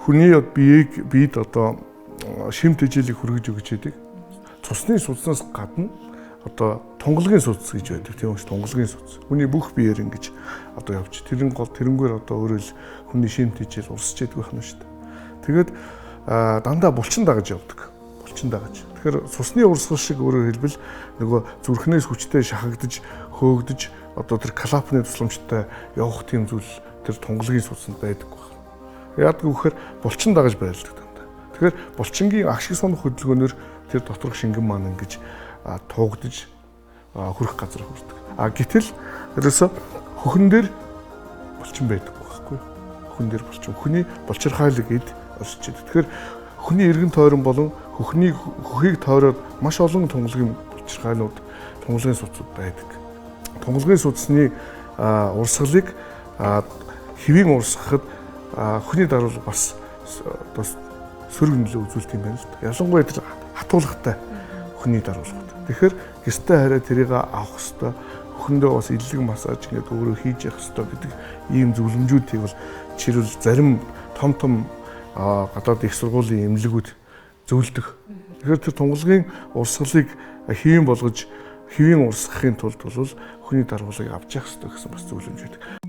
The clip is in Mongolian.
хүний биед одоо шимт тэжээлийг хүргэж өгч яадаг. Цусны судснаас гадна одоо тунгалгийн судас гэж байдаг. Тийм үү? Тунгалгийн судас. Хүний бүх биеэр ингэж одоо явж. Тэрнгээр одоо өөрөө л хүний шимт тэжээл урсч яддаг байх нь шүү дээ. Тэгээд дандаа булчин дагаж явдаг. Булчин дагаж. Тэгэхээр цусны урсгал шиг өөрөөр хэлбэл нөгөө зүрхнээс хүчтэй шахагдаж, хөөгдөж одоо тэр калапны тусламжтай явах тийм зүйл тэр тунгалгийн судсанд байдаг байна. Яагаад гэвэл булчин дагаж байлдаг дандаа. Тэгэхээр булчингийн агшиг сонох хөдөлгөөнөөр тэр доторх шингэн маань ингэж туугдж хүрэх газар хүрдэг. Гэтэл ерөөсө хөхөн дээр булчин байдаг байхгүй. Хөхөн дээр булчин. Хүний булчирхайлаг эд оршиж байдаг. Тэгэхээр хүний эргэн тойрон болон хөхийг тойроод маш олон тунгалгийн булчирхайлууд, тунгалгийн судсууд байдаг. Тунгалгийн судасны урсгалыг хэвийн урсгахад хүний даруул бас сөрөг нөлөө үзүүлдэг юм байна л да. Ялангуяа тэр хатуулагтай хүний даруулгад. Тэгэхээр гэртээ хараа тэрийг авах хэрэгтэй. Хөхөндөө бас илэг массаж ингээд өөрөө хийж явах хэрэгтэй гэдэг ийм зөвлөмжүүдийг бол жишээлбэл зарим том гадаад их сургуулийн эмнэлгүүд зөвлөдөг. Тэгэхээр тэр тунгалгийн урсгалыг хэвийн болгож хэвийн урсгахын тулд бол хүний даруулгыг авч явах хэрэгтэй гэсэн бас зөвлөмж байдаг.